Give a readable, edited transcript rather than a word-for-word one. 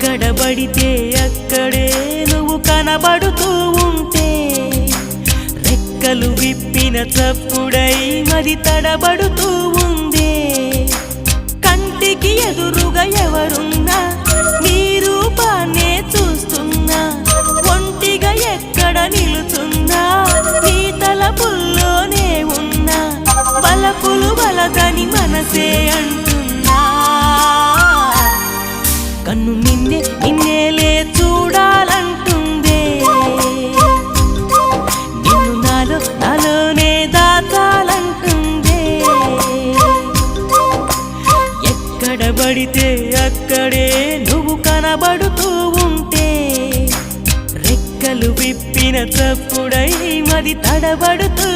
ఎక్కడ పడితే అక్కడే నువ్వు కనబడుతూ ఉంటే రెక్కలు విప్పిన చప్పుడై మది తడబడుతూ ఉందే కంటికి ఎదురుగా ఎవరున్నా నీ రూపాన్నే చూస్తున్నా ఒంటిగా ఎక్కడ నిలుచున్నా నీ తలపుల్లోనే ఉన్నా బలపులు బలదని మనసే అంటున్నా కన్ను నిన్నేలే చూడాలంటుందే నిన్ను నాలోనే దాచాలంటుందే ఎక్కడ పడితే అక్కడే నువ్వు కనబడుతూ ఉంటే రెక్కలు విప్పిన చప్పుడై మది తడబడుతూ